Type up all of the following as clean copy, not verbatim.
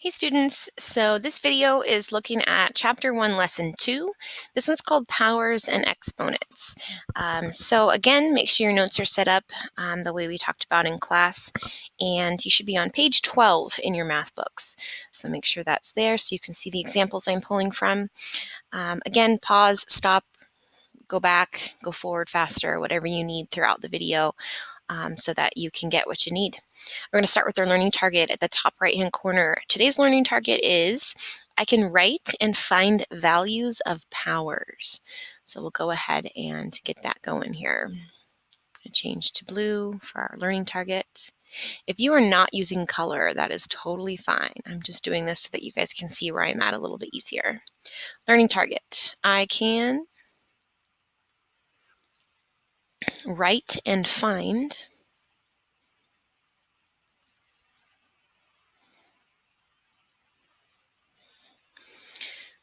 Hey students, so this video is looking at Chapter 1, Lesson 2. This one's called Powers and Exponents. So again, make sure your notes are set up the way we talked about in class, and you should be on page 12 in your math books. So make sure that's there so you can see the examples I'm pulling from. Again, pause, stop, go back, go forward faster, whatever you need throughout the video. So that you can get what you need. We're going to start with our learning target at the top right-hand corner. Today's learning target is I can write and find values of powers. So we'll go ahead and get that going here. Change to blue for our learning target. If you are not using color, that is totally fine. I'm just doing this so that you guys can see where I'm at a little bit easier. Learning target. I can write and find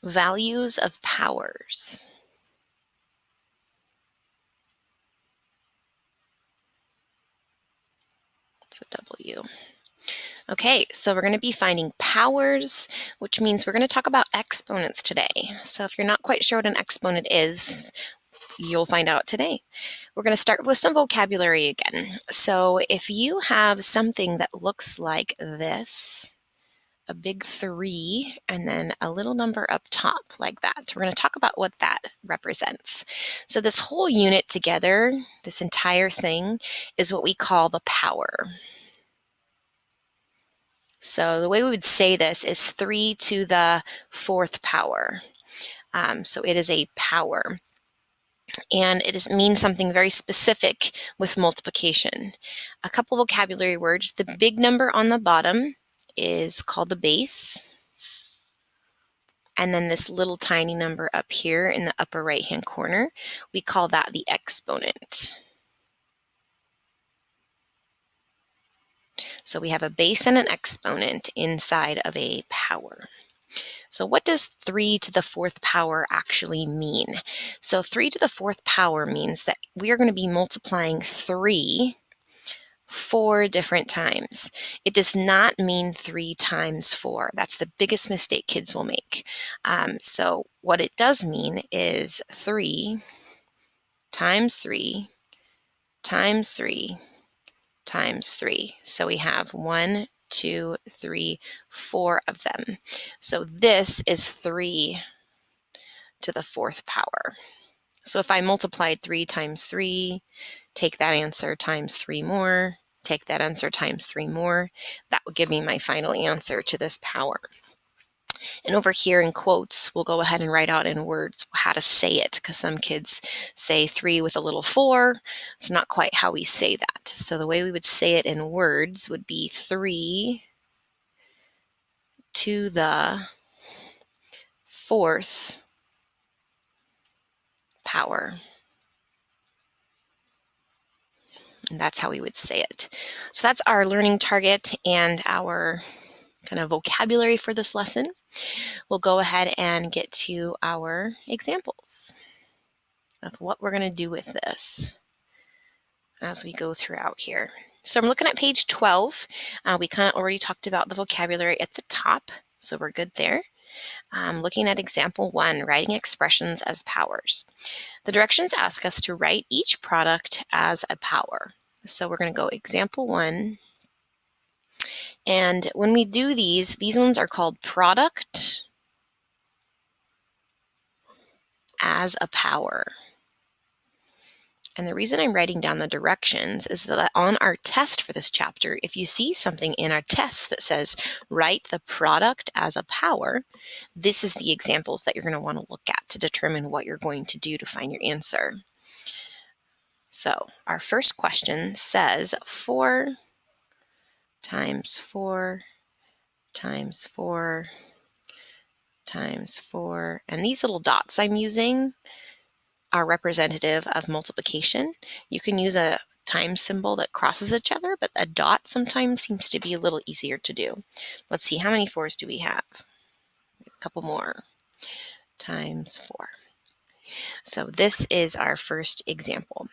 values of powers. It's a W. Okay, so we're going to be finding powers, which means we're going to talk about exponents today. So if you're not quite sure what an exponent is, you'll find out today. We're going to start with some vocabulary again. So if you have something that looks like this, a big 3, and then a little number up top like that, we're going to talk about what that represents. So this whole unit together, this entire thing, is what we call the power. So the way we would say this is 3 to the 4th power. So it is a power. And it means something very specific with multiplication. A couple vocabulary words. The big number on the bottom is called the base. And then this little tiny number up here in the upper right-hand corner, we call that the exponent. So we have a base and an exponent inside of a power. So what does 3 to the 4th power actually mean? So 3 to the 4th power means that we are going to be multiplying 3 4 different times. It does not mean 3 times 4. That's the biggest mistake kids will make. So what it does mean is 3 times 3 times 3 times 3. So we have 1, 2, 3, 4 of them. So this is 3 to the 4th power. So if I multiplied 3 times 3, take that answer times 3 more, take that answer times 3 more, that would give me my final answer to this power. And over here in quotes, we'll go ahead and write out in words how to say it, because some kids say 3 with a little 4. It's not quite how we say that. So the way we would say it in words would be 3 to the 4th power. And that's how we would say it. So that's our learning target and our kind of vocabulary for this lesson. We'll go ahead and get to our examples of what we're going to do with this as we go throughout here. So I'm looking at page 12. We kind of already talked about the vocabulary at the top, so we're good there. Looking at example 1, writing expressions as powers. The directions ask us to write each product as a power. So we're going to go example 1. And when we do these ones are called product as a power. And the reason I'm writing down the directions is that on our test for this chapter, if you see something in our test that says write the product as a power, this is the examples that you're going to want to look at to determine what you're going to do to find your answer. So our first question says 4 times 4 times 4 times 4. And these little dots I'm using are representative of multiplication. You can use a times symbol that crosses each other, but a dot sometimes seems to be a little easier to do. Let's see, how many 4s do we have? A couple more. Times 4. So this is our first example.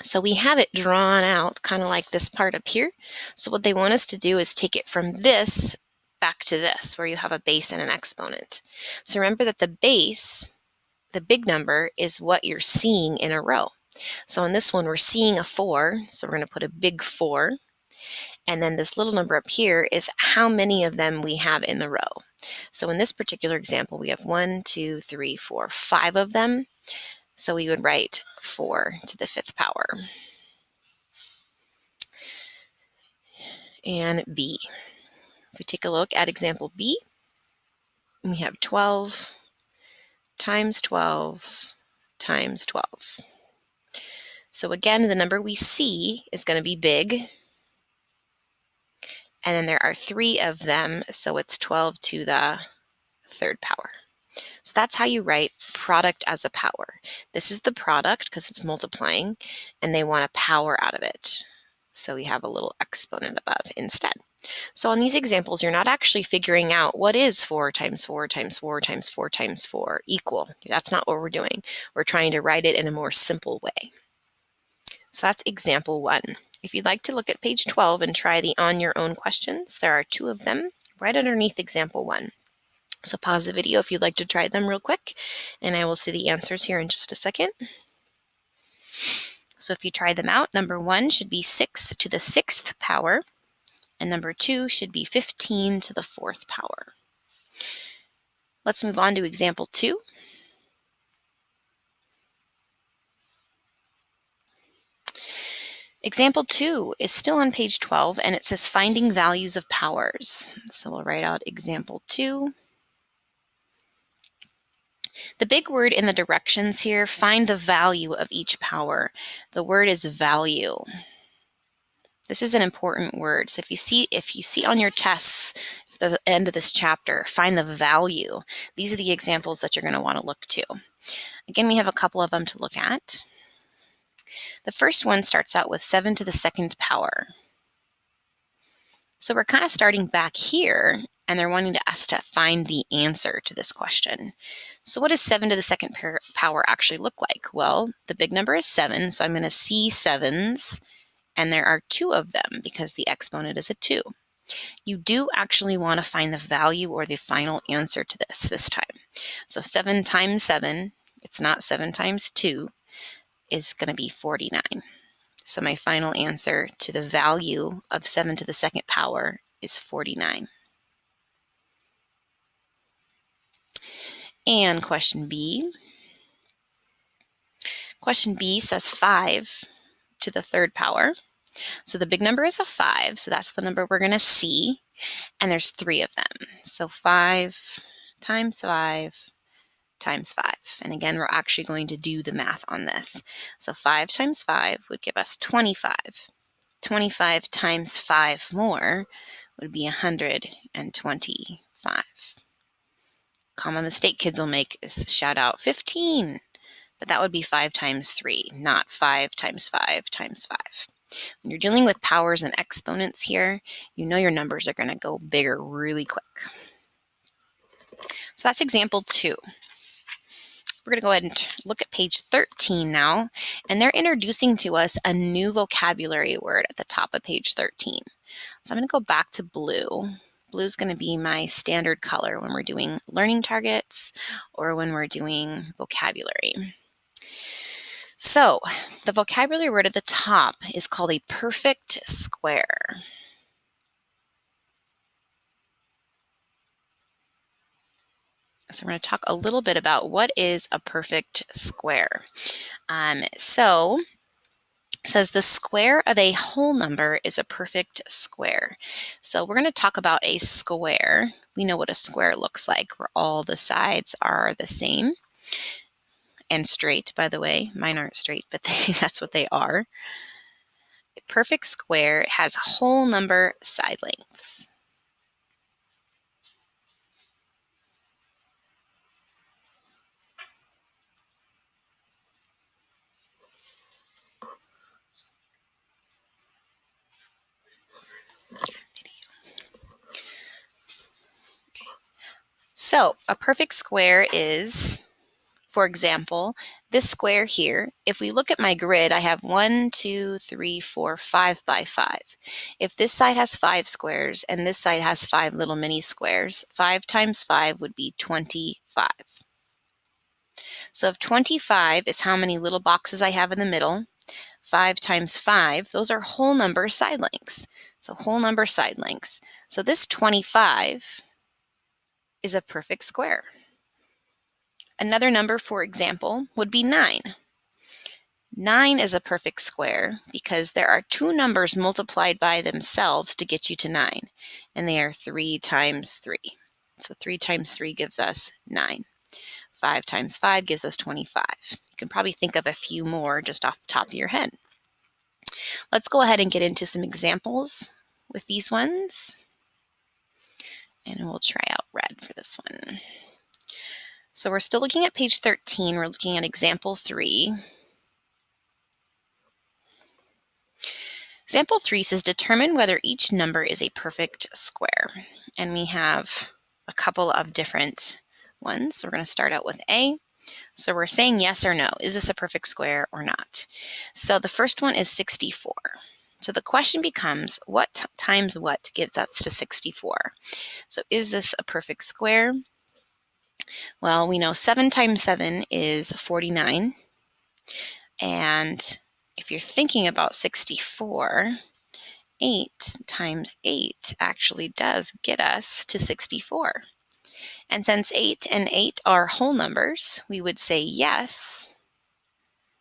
So we have it drawn out kind of like this part up here. So what they want us to do is take it from this back to this where you have a base and an exponent. So remember that the base, the big number, is what you're seeing in a row. So in this one, we're seeing a 4, so we're going to put a big 4. And then this little number up here is how many of them we have in the row. So in this particular example, we have 1, 2, 3, 4, 5 of them. So we would write 4 to the 5th power. And B. If we take a look at example B, we have 12 times 12 times 12. So again, the number we see is going to be big. And then there are 3 of them, so it's 12 to the 3rd power. So that's how you write product as a power. This is the product because it's multiplying, and they want a power out of it. So we have a little exponent above instead. So on these examples, you're not actually figuring out what is 4 times 4 times 4 times 4 times 4 equal. That's not what we're doing. We're trying to write it in a more simple way. So that's example 1. If you'd like to look at page 12 and try the on your own questions, there are 2 of them right underneath example 1. So pause the video if you'd like to try them real quick, and I will see the answers here in just a second. So if you try them out, number 1 should be 6 to the 6th power, and number 2 should be 15 to the 4th power. Let's move on to example 2. Example 2 is still on page 12, and it says finding values of powers. So we'll write out example 2. The big word in the directions here, find the value of each power. The word is value. This is an important word. So if you see on your tests, at the end of this chapter, find the value. These are the examples that you're going to want to look to. Again, we have a couple of them to look at. The first one starts out with 7 to the 2nd power. So we're kind of starting back here, and they're wanting us to find the answer to this question. So what does 7 to the 2nd power actually look like? Well, the big number is 7, so I'm going to see 7s, and there are 2 of them because the exponent is a 2. You do actually want to find the value or the final answer to this time. So 7 times 7, it's not 7 times 2, is going to be 49. So my final answer to the value of 7 to the 2nd power is 49. And question B. Question B says 5 to the 3rd power. So the big number is a 5, so that's the number we're going to see, and there's 3 of them. So 5 times 5 times 5. And again, we're actually going to do the math on this. So 5 times 5 would give us 25. 25 times 5 more would be 125. Common mistake kids will make is shout out 15, but that would be 5 times 3, not 5 times 5 times 5. When you're dealing with powers and exponents here, you know your numbers are going to go bigger really quick. So that's example 2. We're going to go ahead and look at page 13 now, and they're introducing to us a new vocabulary word at the top of page 13. So I'm going to go back to blue. Blue is going to be my standard color when we're doing learning targets or when we're doing vocabulary. So the vocabulary word at the top is called a perfect square. So we're going to talk a little bit about what is a perfect square. So it says the square of a whole number is a perfect square. So we're going to talk about a square. We know what a square looks like, where all the sides are the same. And straight, by the way. Mine aren't straight, but that's what they are. A perfect square has whole number side lengths. So a perfect square is For example, this square here, if we look at my grid, I have 1, 2, 3, 4, 5 by 5. If this side has 5 squares and this side has 5 little mini squares, 5 times 5 would be 25. So if 25 is how many little boxes I have in the middle, 5 times 5, those are whole number side lengths. So whole number side lengths. So this 25 is a perfect square. Another number, for example, would be 9. 9 is a perfect square because there are two numbers multiplied by themselves to get you to 9, and they are 3 times 3. So 3 times 3 gives us 9. 5 times 5 gives us 25. You can probably think of a few more just off the top of your head. Let's go ahead and get into some examples with these ones. And we'll try out red for this one. So we're still looking at page 13. We're looking at example 3. Example 3 says determine whether each number is a perfect square. And we have a couple of different ones. So we're going to start out with A. So we're saying yes or no. Is this a perfect square or not? So the first one is 64. So the question becomes, what times what gives us to 64? So is this a perfect square? Well, we know 7 times 7 is 49. And if you're thinking about 64, 8 times 8 actually does get us to 64. And since 8 and 8 are whole numbers, we would say yes,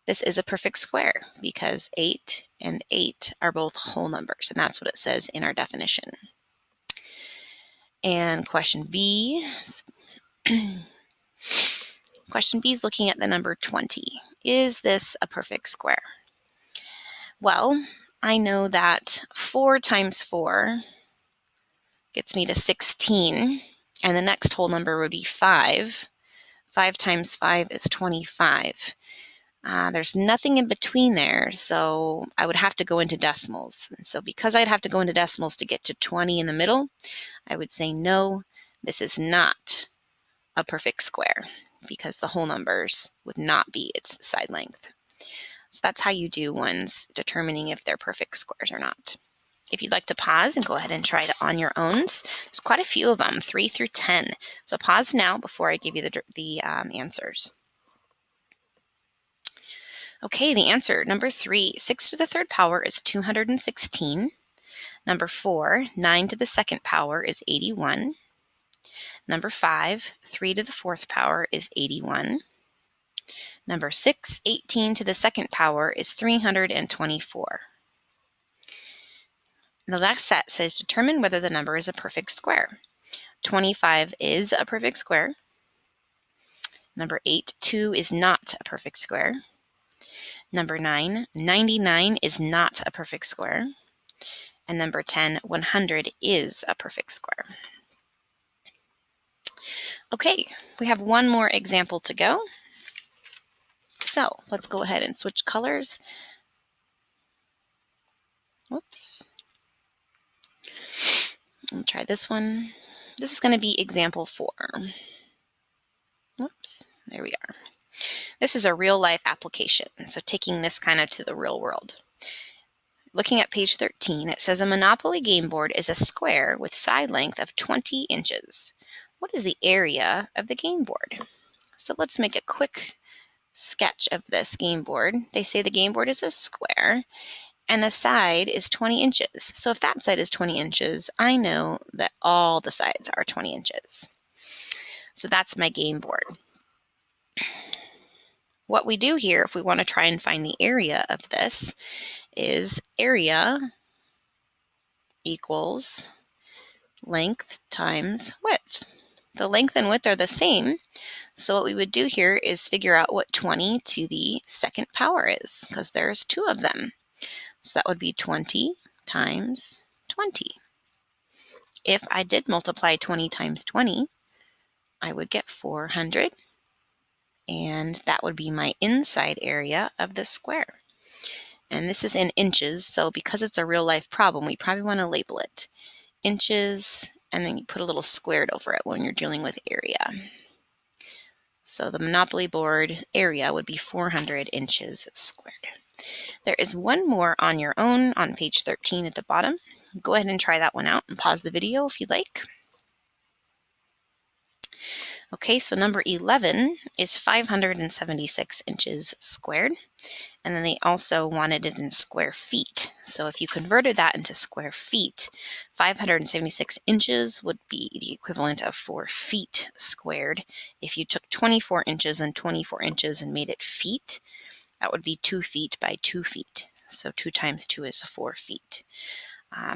this is a perfect square because 8 and 8 are both whole numbers, and that's what it says in our definition. And question B, question B is looking at the number 20. Is this a perfect square? Well, I know that 4 times 4 gets me to 16, and the next whole number would be 5. 5 times 5 is 25. There's nothing in between there, so I would have to go into decimals. And so because I'd have to go into decimals to get to 20 in the middle, I would say no, this is not a perfect square because the whole numbers would not be its side length. So that's how you do ones determining if they're perfect squares or not. If you'd like to pause and go ahead and try it on your own, there's quite a few of them, 3 through 10. So pause now before I give you the answers. Okay, the answer, number 3, 6 to the third power is 216. Number 4, 9 to the second power is 81. Number 5, 3 to the fourth power is 81. Number 6, 18 to the second power is 324. The last set says determine whether the number is a perfect square. 25 is a perfect square. Number 8, 2 is not a perfect square. Number 9, 99 is not a perfect square. And number 10, 100 is a perfect square. Okay, we have one more example to go. So let's go ahead and switch colors. Whoops. I'll try this one. This is going to be example 4. Whoops, there we are. This is a real life application, so taking this kind of to the real world. Looking at page 13, it says a Monopoly game board is a square with side length of 20 inches. What is the area of the game board? So let's make a quick sketch of this game board. They say the game board is a square and the side is 20 inches. So if that side is 20 inches, I know that all the sides are 20 inches. So that's my game board. What we do here, if we want to try and find the area of this, is area equals length times width. The length and width are the same, so what we would do here is figure out what 20 to the second power is, because there's 2 of them. So that would be 20 times 20. If I did multiply 20 times 20, I would get 400, and that would be my inside area of the square. And this is in inches, so because it's a real life problem, we probably want to label it inches, and then you put a little squared over it when you're dealing with area. So the Monopoly board area would be 400 inches squared. There is one more on your own on page 13 at the bottom. Go ahead and try that one out and pause the video if you'd like. Okay, so number 11 is 576 inches squared. And then they also wanted it in square feet. So if you converted that into square feet, 576 inches would be the equivalent of 4 feet squared. If you took 24 inches and 24 inches and made it feet, that would be 2 feet by 2 feet. So 2 times 2 is 4 feet.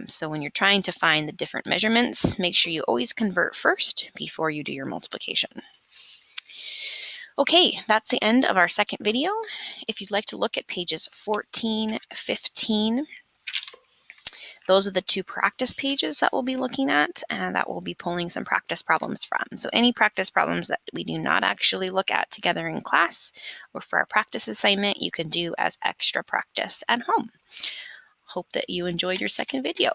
So when you're trying to find the different measurements, make sure you always convert first before you do your multiplication. Okay, that's the end of our second video. If you'd like to look at pages 14, 15, those are the 2 practice pages that we'll be looking at and that we'll be pulling some practice problems from. So any practice problems that we do not actually look at together in class or for our practice assignment, you can do as extra practice at home. Hope that you enjoyed your second video.